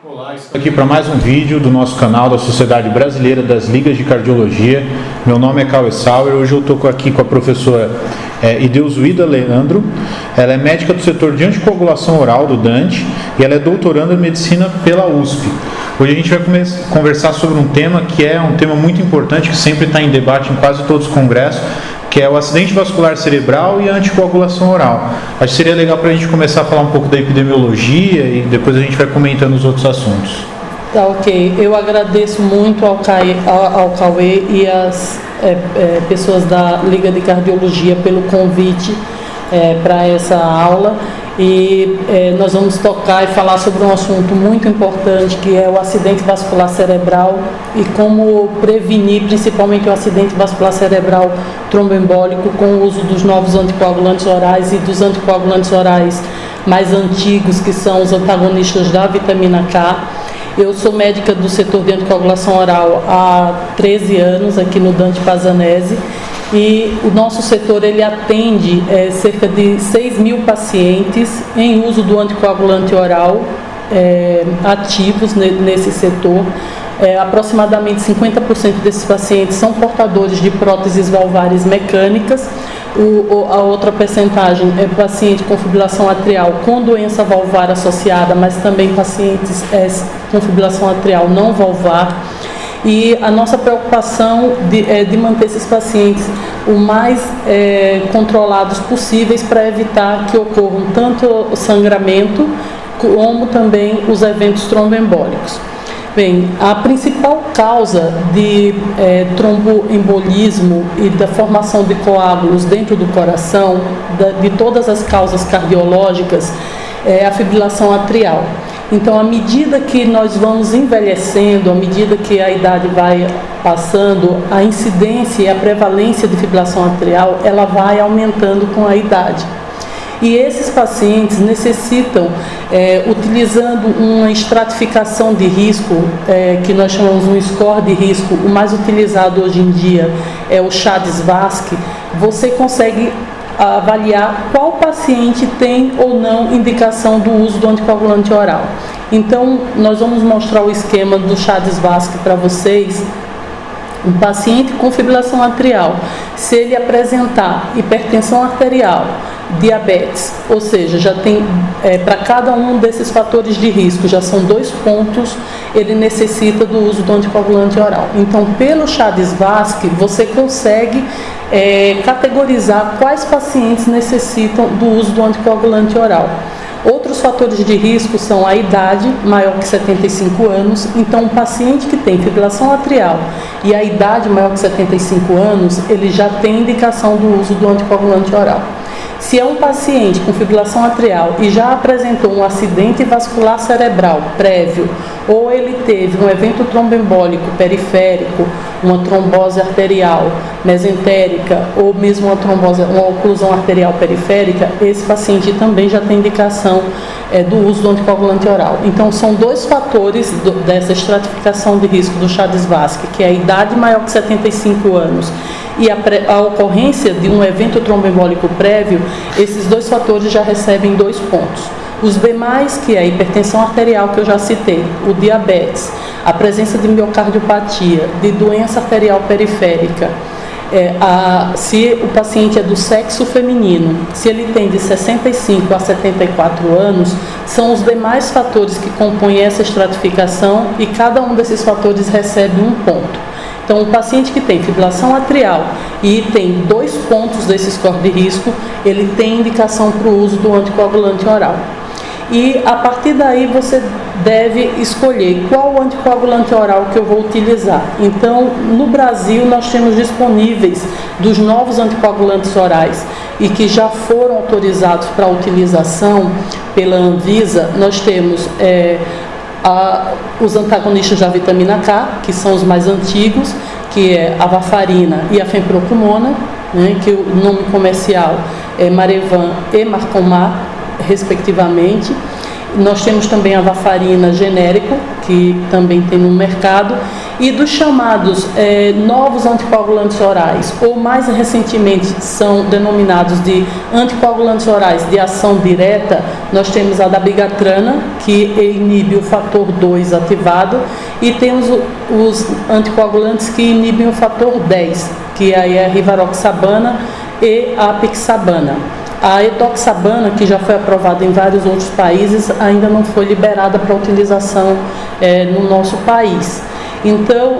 Olá, estou aqui para mais um vídeo do nosso canal da Sociedade Brasileira das Ligas de Cardiologia. Meu nome é Cauê Sauer. Hoje eu estou aqui com a professora Ideusuída Leandro. Ela é médica do setor de anticoagulação oral do Dante e ela é doutoranda em medicina pela USP. Hoje a gente vai conversar sobre um tema que é um tema muito importante, que sempre está em debate em quase todos os congressos, que é o acidente vascular cerebral e a anticoagulação oral. Acho que seria legal para a gente começar a falar um pouco da epidemiologia e depois a gente vai comentando os outros assuntos. Tá, ok. Eu agradeço muito ao Cauê e às pessoas da Liga de Cardiologia pelo convite para essa aula. E nós vamos tocar e falar sobre um assunto muito importante, que é o acidente vascular cerebral e como prevenir principalmente o acidente vascular cerebral tromboembólico com o uso dos novos anticoagulantes orais e dos anticoagulantes orais mais antigos, que são os antagonistas da vitamina K. Eu sou médica do setor de anticoagulação oral há 13 anos aqui no Dante Pazanese. E o nosso setor ele atende cerca de 6 mil pacientes em uso do anticoagulante oral ativos nesse setor. Aproximadamente 50% desses pacientes são portadores de próteses valvares mecânicas. A outra percentagem é paciente com fibrilação atrial com doença valvar associada, mas também pacientes com fibrilação atrial não valvar. E a nossa preocupação é de manter esses pacientes o mais controlados possíveis para evitar que ocorram tanto o sangramento como também os eventos tromboembólicos. Bem, a principal causa de tromboembolismo e da formação de coágulos dentro do coração, de todas as causas cardiológicas, é a fibrilação atrial. Então, à medida que nós vamos envelhecendo, à medida que a idade vai passando, a incidência e a prevalência de fibrilação atrial, ela vai aumentando com a idade. E esses pacientes necessitam, utilizando uma estratificação de risco, que nós chamamos um score de risco, o mais utilizado hoje em dia é o CHA-DSVASc, você consegue avaliar qual paciente tem ou não indicação do uso do anticoagulante oral. Então, nós vamos mostrar o esquema do CHA-DSVASc para vocês. Um paciente com fibrilação atrial, se ele apresentar hipertensão arterial, diabetes, ou seja, já tem para cada um desses fatores de risco, já são 2 pontos, ele necessita do uso do anticoagulante oral. Então, pelo CHA-DSVASc, você consegue categorizar quais pacientes necessitam do uso do anticoagulante oral. Outros fatores de risco são a idade, maior que 75 anos. Então, um paciente que tem fibrilação atrial e a idade maior que 75 anos, ele já tem indicação do uso do anticoagulante oral. Se é um paciente com fibrilação atrial e já apresentou um acidente vascular cerebral prévio, ou ele teve um evento tromboembólico periférico, uma trombose arterial mesentérica, ou mesmo uma oclusão arterial periférica, esse paciente também já tem indicação do uso do anticoagulante oral. Então, são 2 fatores dessa estratificação de risco do CHA-DSVASc, que é a idade maior que 75 anos e a ocorrência de um evento tromboembólico prévio. Esses 2 fatores já recebem 2 pontos. Os demais, que é a hipertensão arterial, que eu já citei, o diabetes, a presença de miocardiopatia, de doença arterial periférica, se o paciente é do sexo feminino, se ele tem de 65 a 74 anos, são os demais fatores que compõem essa estratificação e cada um desses fatores recebe 1 ponto. Então, o paciente que tem fibrilação atrial e tem 2 pontos desse score de risco, ele tem indicação para o uso do anticoagulante oral. E a partir daí você deve escolher qual anticoagulante oral que eu vou utilizar. Então, no Brasil nós temos disponíveis dos novos anticoagulantes orais e que já foram autorizados para utilização pela Anvisa. Nós temos os antagonistas da vitamina K, que são os mais antigos, que é a varfarina e a fenproquinona, que o nome comercial é Marevan e Marcomar, respectivamente. Nós temos também a varfarina genérico, que também tem no mercado, E dos chamados novos anticoagulantes orais, ou mais recentemente são denominados de anticoagulantes orais de ação direta, nós temos a dabigatrana, que inibe o fator 2 ativado, e temos os anticoagulantes que inibem o fator 10, que aí é a rivaroxabana e a apixabana. A edoxabana, que já foi aprovada em vários outros países, ainda não foi liberada para utilização no nosso país. Então,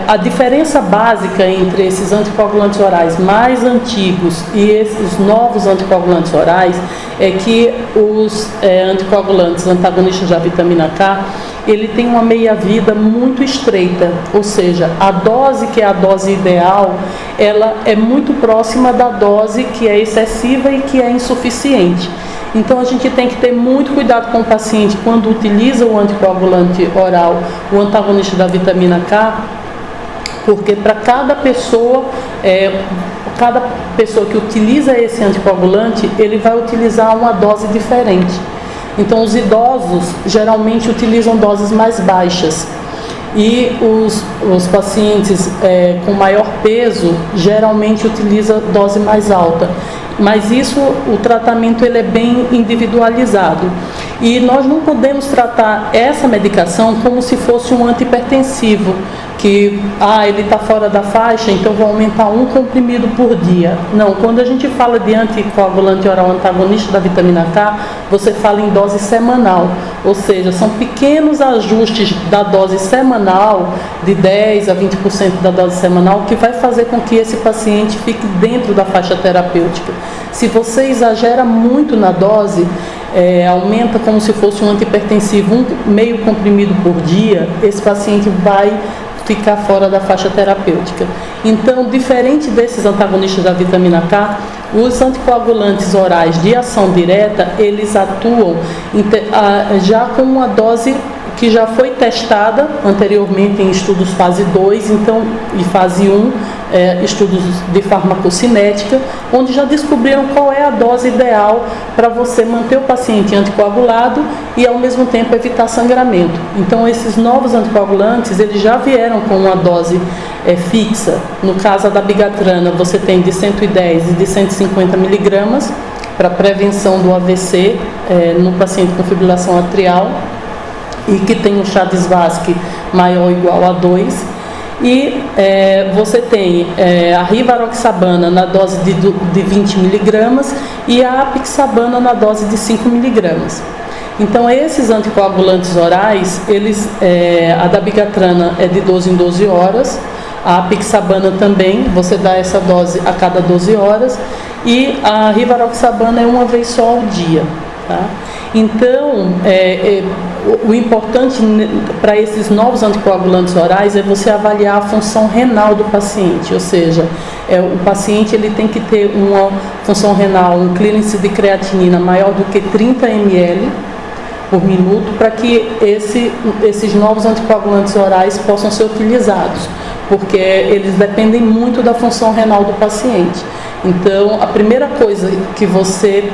a diferença básica entre esses anticoagulantes orais mais antigos e esses novos anticoagulantes orais é que os anticoagulantes antagonistas da vitamina K, ele tem uma meia-vida muito estreita, ou seja, a dose que é a dose ideal, ela é muito próxima da dose que é excessiva e que é insuficiente. Então a gente tem que ter muito cuidado com o paciente quando utiliza o anticoagulante oral, o antagonista da vitamina K, porque para cada pessoa que utiliza esse anticoagulante, ele vai utilizar uma dose diferente. Então os idosos geralmente utilizam doses mais baixas e os pacientes com maior peso geralmente utilizam dose mais alta. Mas isso, o tratamento ele é bem individualizado. E nós não podemos tratar essa medicação como se fosse um antihipertensivo, que ele está fora da faixa, então vou aumentar um comprimido por dia. Não, quando a gente fala de anticoagulante oral antagonista da vitamina K, você fala em dose semanal, ou seja, são pequenos ajustes da dose semanal, de 10% a 20% da dose semanal, que vai fazer com que esse paciente fique dentro da faixa terapêutica. Se você exagera muito na dose, aumenta como se fosse um antihipertensivo, meio comprimido por dia, esse paciente vai ficar fora da faixa terapêutica. Então, diferente desses antagonistas da vitamina K, os anticoagulantes orais de ação direta, eles atuam já com uma dose que já foi testada anteriormente em estudos fase 2, então, e fase 1, estudos de farmacocinética, onde já descobriram qual é a dose ideal para você manter o paciente anticoagulado e, ao mesmo tempo, evitar sangramento. Então, esses novos anticoagulantes, eles já vieram com uma dose fixa. No caso, a dabigatrana, você tem de 110 e de 150 miligramas para prevenção do AVC no paciente com fibrilação atrial, e que tem um Chades-Vasque maior ou igual a 2, e você tem a rivaroxabana na dose de 20 miligramas e a apixabana na dose de 5 miligramas. Então, esses anticoagulantes orais, a dabigatrana é de 12 em 12 horas, a apixabana também, você dá essa dose a cada 12 horas, e a rivaroxabana é uma vez só ao dia. Tá? Então, o importante para esses novos anticoagulantes orais é você avaliar a função renal do paciente, ou seja, o paciente ele tem que ter uma função renal, um clearance de creatinina maior do que 30 ml por minuto, para que esses novos anticoagulantes orais possam ser utilizados, porque eles dependem muito da função renal do paciente. Então, a primeira coisa que você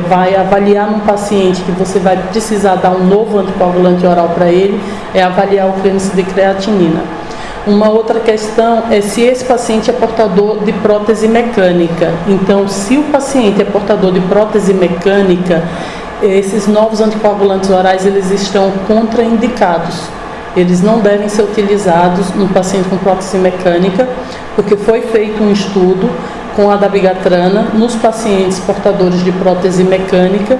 vai avaliar num paciente que você vai precisar dar um novo anticoagulante oral para ele é avaliar o clearance de creatinina. Uma outra questão é se esse paciente é portador de prótese mecânica. Então, se o paciente é portador de prótese mecânica, esses novos anticoagulantes orais eles estão contraindicados. Eles não devem ser utilizados no paciente com prótese mecânica, porque foi feito um estudo com a dabigatrana nos pacientes portadores de prótese mecânica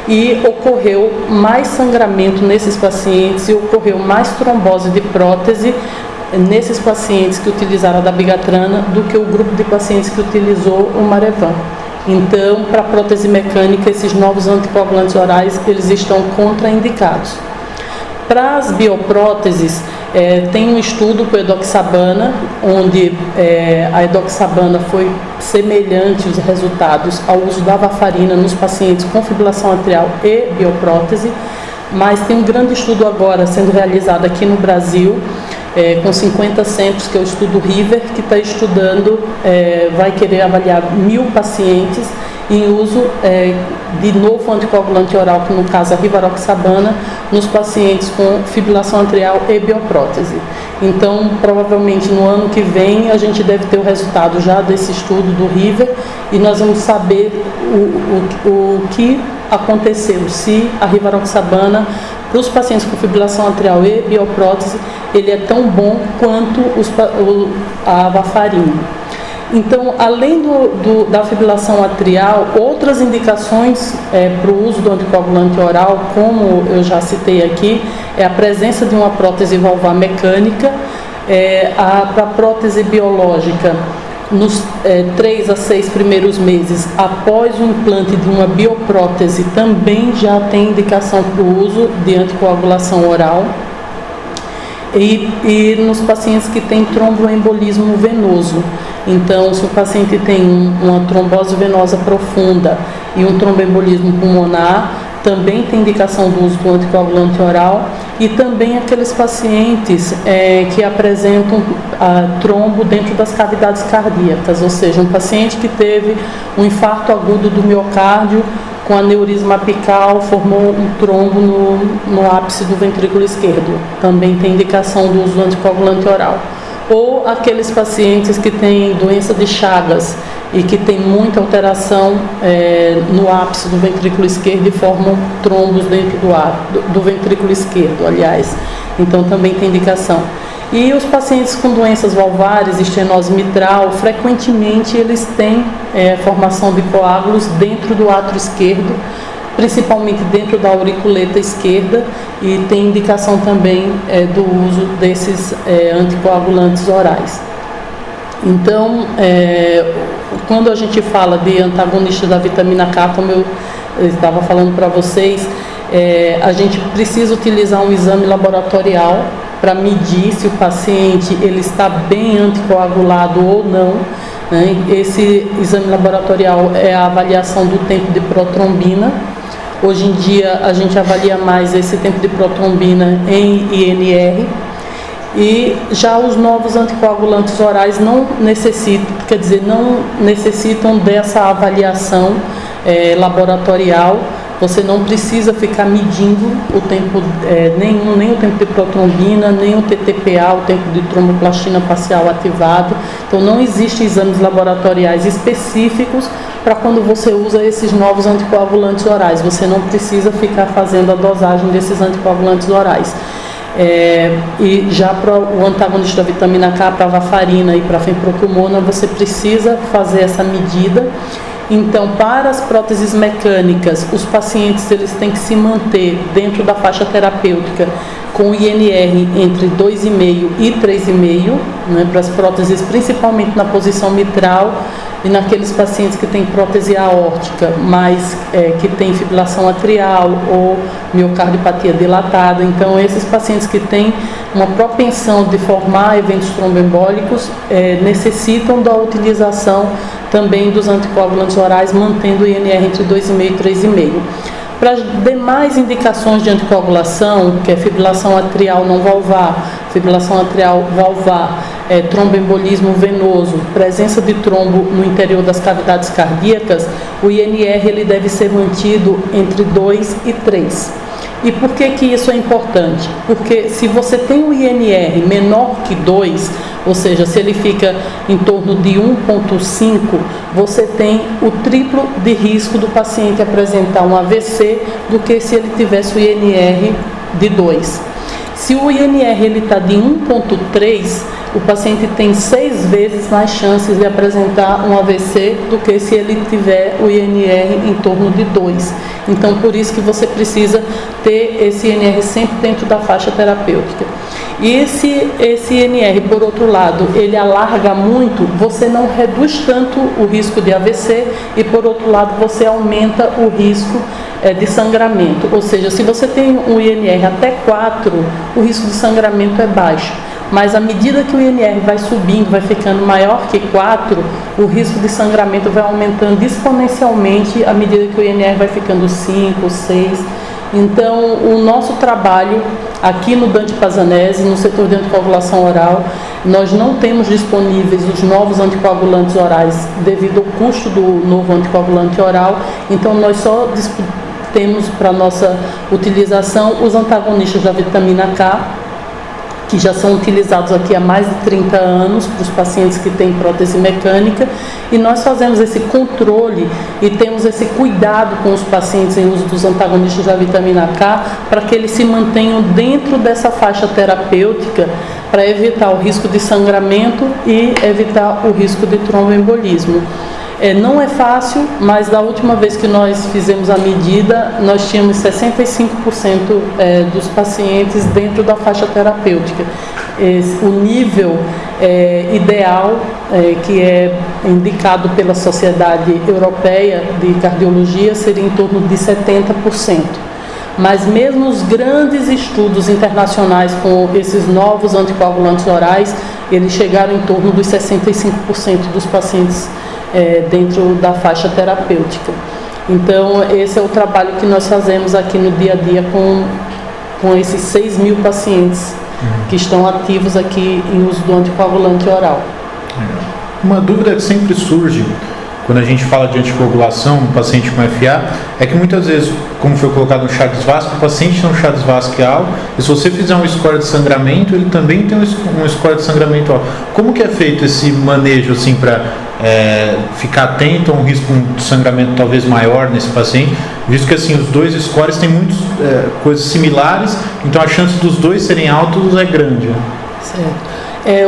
e ocorreu mais sangramento nesses pacientes e ocorreu mais trombose de prótese nesses pacientes que utilizaram a dabigatrana do que o grupo de pacientes que utilizou o Marevan. Então, para a prótese mecânica, esses novos anticoagulantes orais, eles estão contraindicados. Para as biopróteses, tem um estudo com a edoxabana, onde a edoxabana foi semelhante os resultados ao uso da varfarina nos pacientes com fibrilação atrial e bioprótese, mas tem um grande estudo agora sendo realizado aqui no Brasil, com 50 centros, que é o estudo River, que está estudando, vai querer avaliar 1.000 pacientes em uso de novo anticoagulante oral, que no caso é a rivaroxabana, nos pacientes com fibrilação atrial e bioprótese. Então, provavelmente no ano que vem a gente deve ter o resultado já desse estudo do RIVER e nós vamos saber o que aconteceu, se a rivaroxabana para os pacientes com fibrilação atrial e bioprótese ele é tão bom quanto a varfarina. Então, além da fibrilação atrial, outras indicações para o uso do anticoagulante oral, como eu já citei aqui, é a presença de uma prótese valvar mecânica, para a prótese biológica, nos 3 a 6 primeiros meses após o implante de uma bioprótese, também já tem indicação para o uso de anticoagulação oral. E nos pacientes que têm tromboembolismo venoso. Então, se o paciente tem uma trombose venosa profunda e um tromboembolismo pulmonar, também tem indicação do uso do anticoagulante oral, e também aqueles pacientes que apresentam trombo dentro das cavidades cardíacas, ou seja, um paciente que teve um infarto agudo do miocárdio com aneurisma apical, formou um trombo no ápice do ventrículo esquerdo, também tem indicação do uso do anticoagulante oral. Ou aqueles pacientes que têm doença de Chagas e que tem muita alteração no ápice do ventrículo esquerdo e formam trombos dentro do ventrículo esquerdo, aliás. Então também tem indicação. E os pacientes com doenças valvares, estenose mitral, frequentemente eles têm formação de coágulos dentro do átrio esquerdo, principalmente dentro da auriculeta esquerda, e tem indicação também do uso desses anticoagulantes orais. Então, quando a gente fala de antagonista da vitamina K, como eu estava falando para vocês, a gente precisa utilizar um exame laboratorial para medir se o paciente ele está bem anticoagulado ou não, né? Esse exame laboratorial é a avaliação do tempo de protrombina. Hoje em dia a gente avalia mais esse tempo de protrombina em INR, e já os novos anticoagulantes orais não necessitam dessa avaliação laboratorial. Você não precisa ficar medindo o tempo, nem o tempo de protrombina, nem o TTPA, o tempo de tromboplastina parcial ativado. Então não existem exames laboratoriais específicos para quando você usa esses novos anticoagulantes orais. Você não precisa ficar fazendo a dosagem desses anticoagulantes orais. E já para o antagonista da vitamina K, para a varfarina e para a fenproquimona, você precisa fazer essa medida. Então, para as próteses mecânicas, os pacientes eles têm que se manter dentro da faixa terapêutica com INR entre 2,5 e 3,5, né, para as próteses principalmente na posição mitral e naqueles pacientes que têm prótese aórtica, mas que têm fibrilação atrial ou miocardiopatia dilatada. Então, esses pacientes que têm uma propensão de formar eventos tromboembólicos necessitam da utilização também dos anticoagulantes orais, mantendo o INR entre 2,5 e 3,5. Para as demais indicações de anticoagulação, que é fibrilação atrial não valvar, fibrilação atrial valvar, tromboembolismo venoso, presença de trombo no interior das cavidades cardíacas, o INR ele deve ser mantido entre 2 e 3. E por que isso é importante? Porque se você tem um INR menor que 2, ou seja, se ele fica em torno de 1,5, você tem o triplo de risco do paciente apresentar um AVC do que se ele tivesse o INR de 2. Se o INR está de 1,3, o paciente tem 6 vezes mais chances de apresentar um AVC do que se ele tiver o INR em torno de 2. Então, por isso que você precisa ter esse INR sempre dentro da faixa terapêutica. E esse INR, por outro lado, ele alarga muito, você não reduz tanto o risco de AVC e, por outro lado, você aumenta o risco de sangramento. Ou seja, se você tem um INR até 4, o risco de sangramento é baixo. Mas à medida que o INR vai subindo, vai ficando maior que 4, o risco de sangramento vai aumentando exponencialmente à medida que o INR vai ficando 5, 6. Então, o nosso trabalho Aqui no Dante Pazanese, no setor de anticoagulação oral, nós não temos disponíveis os novos anticoagulantes orais devido ao custo do novo anticoagulante oral, então nós só temos para nossa utilização os antagonistas da vitamina K, que já são utilizados aqui há mais de 30 anos para os pacientes que têm prótese mecânica, e nós fazemos esse controle e temos esse cuidado com os pacientes em uso dos antagonistas da vitamina K para que eles se mantenham dentro dessa faixa terapêutica para evitar o risco de sangramento e evitar o risco de tromboembolismo. Não é fácil, mas da última vez que nós fizemos a medida, nós tínhamos 65% dos pacientes dentro da faixa terapêutica. O nível ideal, que é indicado pela Sociedade Europeia de Cardiologia, seria em torno de 70%. Mas mesmo os grandes estudos internacionais com esses novos anticoagulantes orais, eles chegaram em torno dos 65% dos pacientes dentro da faixa terapêutica. Então, esse é o trabalho que nós fazemos aqui no dia a dia com esses 6 mil pacientes que estão ativos aqui em uso do anticoagulante oral. Uma dúvida que sempre surge quando a gente fala de anticoagulação no paciente com FA é que muitas vezes, como foi colocado no Chades-Vasque, o paciente tem um Chades-Vasque alto, e se você fizer um score de sangramento, ele também tem um score de sangramento alto. Como que é feito esse manejo assim, para ficar atento a um risco de sangramento talvez maior nesse paciente, visto que assim, os dois scores têm muitas coisas similares, então a chance dos dois serem altos é grande. Certo.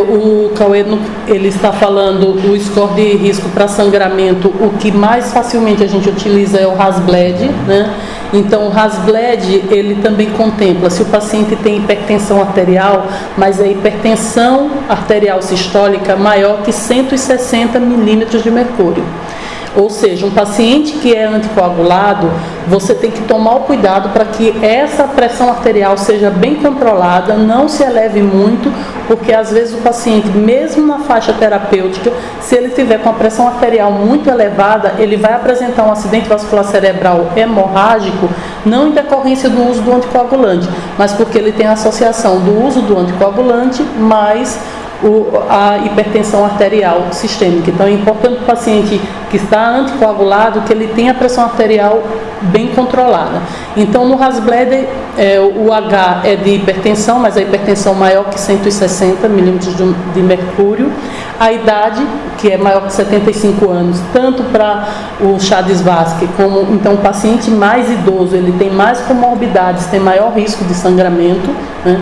O Cauê, ele está falando do score de risco para sangramento. O que mais facilmente a gente utiliza é o Hasbled, né? Então, o Hasbled, ele também contempla se o paciente tem hipertensão arterial, mas a hipertensão arterial sistólica maior que 160 milímetros de mercúrio. Ou seja, um paciente que é anticoagulado, você tem que tomar o cuidado para que essa pressão arterial seja bem controlada, não se eleve muito, porque às vezes o paciente, mesmo na faixa terapêutica, se ele tiver com a pressão arterial muito elevada, ele vai apresentar um acidente vascular cerebral hemorrágico, não em decorrência do uso do anticoagulante, mas porque ele tem a associação do uso do anticoagulante mais a hipertensão arterial sistêmica. Então é importante o paciente que está anticoagulado que ele tenha a pressão arterial bem controlada. Então no Hasbled o H é de hipertensão, mas a hipertensão maior que 160 milímetros de mercúrio. A idade, que é maior que 75 anos, tanto para o Chades-Vasque como então o paciente mais idoso, ele tem mais comorbidades, tem maior risco de sangramento, né?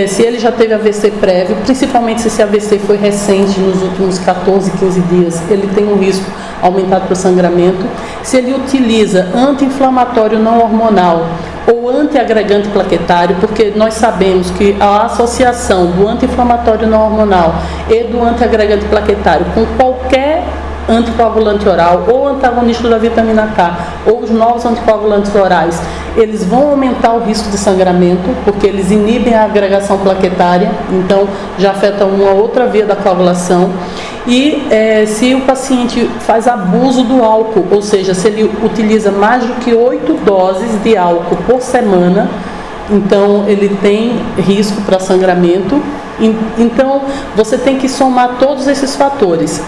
Se ele já teve AVC prévio, principalmente se esse AVC foi recente, nos últimos 14, 15 dias, ele tem um risco aumentado para o sangramento. Se ele utiliza anti-inflamatório não hormonal ou antiagregante plaquetário, porque nós sabemos que a associação do anti-inflamatório não hormonal e do antiagregante plaquetário com qualquer anticoagulante oral ou antagonista da vitamina K ou os novos anticoagulantes orais, eles vão aumentar o risco de sangramento, porque eles inibem a agregação plaquetária, então já afeta uma outra via da coagulação. E se o paciente faz abuso do álcool, ou seja, se ele utiliza mais do que 8 doses de álcool por semana, então ele tem risco para sangramento. Então você tem que somar todos esses fatores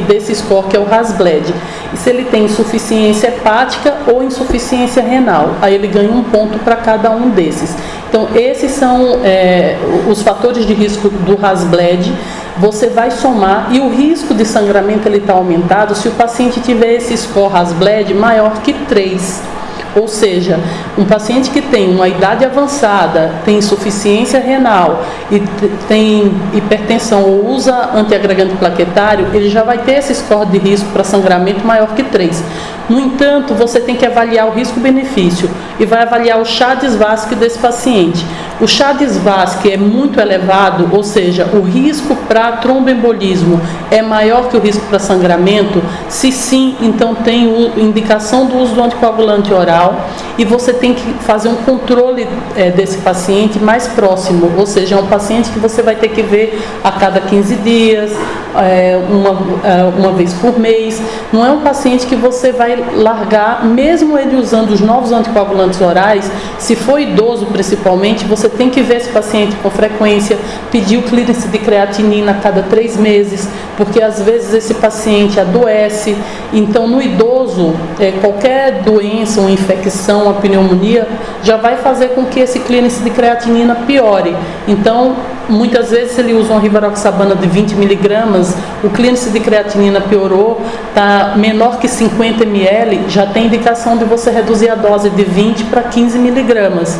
desse score, que é o Hasbled. E se ele tem insuficiência hepática ou insuficiência renal, aí ele ganha um ponto para cada um desses. Então esses são os fatores de risco do Hasbled. Você vai somar, e o risco de sangramento ele está aumentado se o paciente tiver esse score Hasbled maior que 3. Ou seja, um paciente que tem uma idade avançada, tem insuficiência renal e tem hipertensão ou usa antiagregante plaquetário, ele já vai ter esse score de risco para sangramento maior que 3. No entanto, você tem que avaliar o risco-benefício e vai avaliar o Chades-Vasque desse paciente. O Chades-Vasque é muito elevado, ou seja, o risco para tromboembolismo é maior que o risco para sangramento. Se sim, então tem indicação do uso do anticoagulante oral e você tem que fazer um controle desse paciente mais próximo, ou seja, é um paciente que você vai ter que ver a cada 15 dias, uma vez por mês. Não é um paciente que você vai vai largar, mesmo ele usando os novos anticoagulantes orais. Se for idoso principalmente, você tem que ver esse paciente com frequência, pedir o clearance de creatinina a cada 3 meses, porque às vezes esse paciente adoece. Então, no idoso, qualquer doença, uma infecção, uma pneumonia, já vai fazer com que esse clearance de creatinina piore. Então, muitas vezes, se ele usa uma rivaroxabana de 20 miligramas, o clearance de creatinina piorou, está menor que 50 ml, já tem indicação de você reduzir a dose de 20 para 15 miligramas.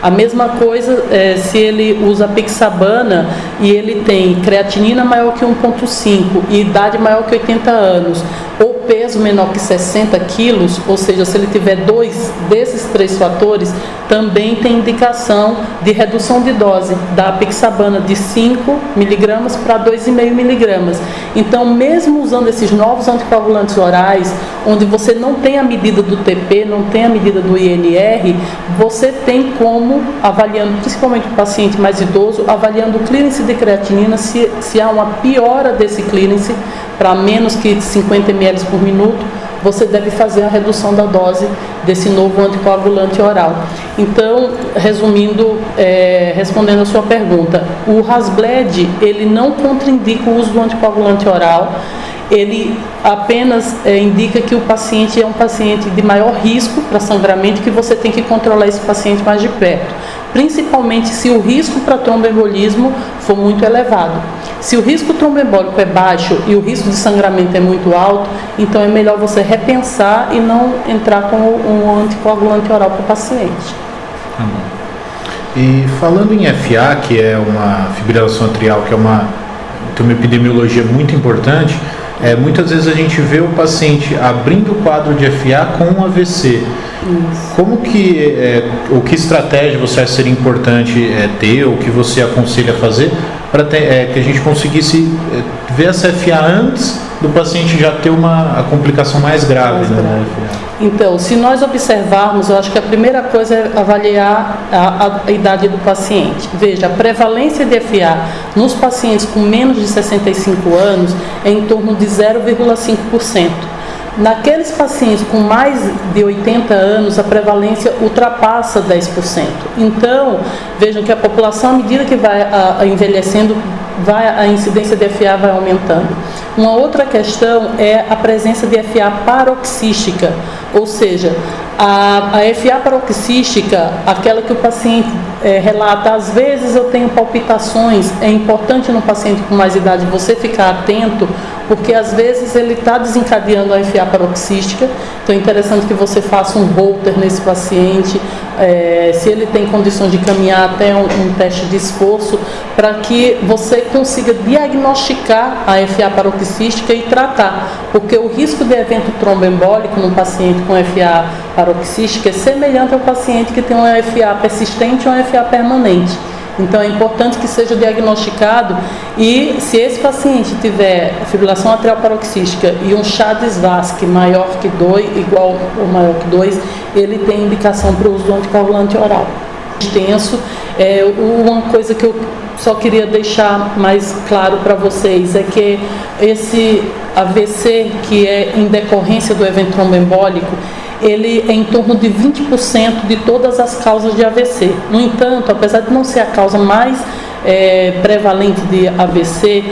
A mesma coisa se ele usa pixabana e ele tem creatinina maior que 1,5 e idade maior que 80 anos, ou peso menor que 60 quilos, ou seja, se ele tiver 2 desses 3 fatores, também tem indicação de redução de dose da pixabana de 5 miligramas para 2,5 miligramas. Então, mesmo usando esses novos anticoagulantes orais, onde você não tem a medida do TP, não tem a medida do INR, você tem como, avaliando principalmente o paciente mais idoso, avaliando o clearance de creatinina, se há uma piora desse clearance para menos que 50 ml por minuto, você deve fazer a redução da dose desse novo anticoagulante oral. Então, resumindo, respondendo a sua pergunta, o Hasbled, ele não contraindica o uso do anticoagulante oral, ele apenas indica que o paciente é um paciente de maior risco para sangramento, que você tem que controlar esse paciente mais de perto, principalmente se o risco para tromboembolismo for muito elevado. Se o risco tromboembólico é baixo e o risco de sangramento é muito alto, então é melhor você repensar e não entrar com um anticoagulante oral para o paciente. Tá bom. E falando em FA, que é uma fibrilação atrial, que tem uma epidemiologia muito importante, muitas vezes a gente vê o paciente abrindo o quadro de FA com um AVC. Isso. Como que, que estratégia você acha ser importante ter, ou que você aconselha a fazer, para que a gente conseguisse ver essa FA antes do paciente já ter a complicação mais grave, né? Então, se nós observarmos, eu acho que a primeira coisa é avaliar a idade do paciente. Veja, a prevalência de FA nos pacientes com menos de 65 anos é em torno de 0,5%. Naqueles pacientes com mais de 80 anos, a prevalência ultrapassa 10%. Então, vejam que a população, à medida que vai envelhecendo, a incidência de FA vai aumentando. Uma outra questão é a presença de FA paroxística, ou seja, a FA paroxística, aquela que o paciente relata, às vezes eu tenho palpitações. É importante no paciente com mais idade você ficar atento, porque às vezes ele está desencadeando a FA paroxística. Então é interessante que você faça um Holter nesse paciente, se ele tem condições de caminhar, até um teste de esforço, para que você consiga diagnosticar a FA paroxística e tratar, porque o risco de evento tromboembólico num paciente com FA paroxística é semelhante ao paciente que tem uma FA persistente ou uma FA permanente. Então é importante que seja diagnosticado, e se esse paciente tiver fibrilação atrial paroxística e um CHA-DIS-VASc maior que 2, igual ou maior que 2, ele tem indicação para o uso do anticoagulante oral. Extenso. Uma coisa que eu só queria deixar mais claro para vocês é que esse AVC, que é em decorrência do evento tromboembólico, ele é em torno de 20% de todas as causas de AVC. No entanto, apesar de não ser a causa mais prevalente de AVC,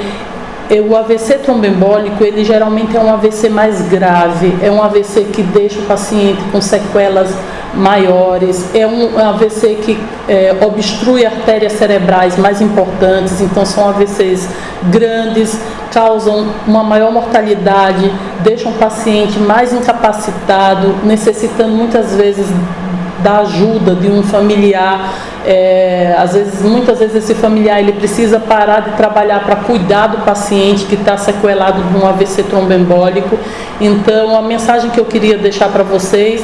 o AVC tromboembólico, ele geralmente é um AVC mais grave, é um AVC que deixa o paciente com sequelas maiores, é um AVC que obstrui artérias cerebrais mais importantes, então são AVCs grandes, causam uma maior mortalidade, deixam o paciente mais incapacitado, necessitando muitas vezes da ajuda de um familiar. Muitas vezes esse familiar ele precisa parar de trabalhar para cuidar do paciente que está sequelado de um AVC tromboembólico. Então, a mensagem que eu queria deixar para vocês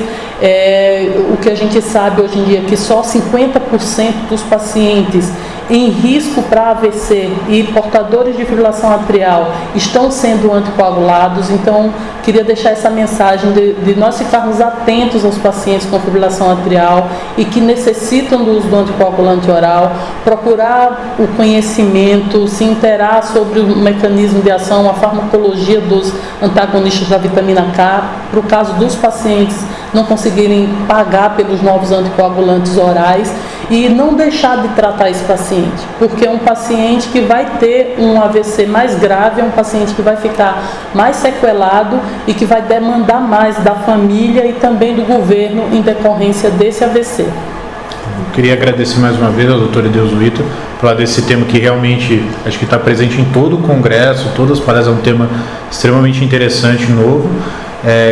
o que a gente sabe hoje em dia, que só 50% dos pacientes em risco para AVC e portadores de fibrilação atrial estão sendo anticoagulados. Então, queria deixar essa mensagem de nós ficarmos atentos aos pacientes com fibrilação atrial e que necessitam do uso do anticoagulante oral, procurar o conhecimento, se interar sobre o mecanismo de ação, a farmacologia dos antagonistas da vitamina K, para o caso dos pacientes não conseguirem pagar pelos novos anticoagulantes orais, e não deixar de tratar esse paciente, porque é um paciente que vai ter um AVC mais grave, é um paciente que vai ficar mais sequelado e que vai demandar mais da família e também do governo em decorrência desse AVC. Eu queria agradecer mais uma vez ao Dr. Ideusuíta falar desse tema que realmente acho que está presente em todo o congresso, todas as palestras, é um tema extremamente interessante e novo.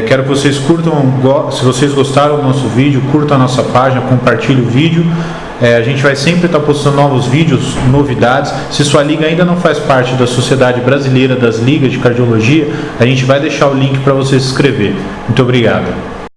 Quero que vocês curtam, se vocês gostaram do nosso vídeo, curtam a nossa página, compartilhem o vídeo. A gente vai sempre estar postando novos vídeos, novidades. Se sua liga ainda não faz parte da Sociedade Brasileira das Ligas de Cardiologia, a gente vai deixar o link para você se inscrever. Muito obrigado.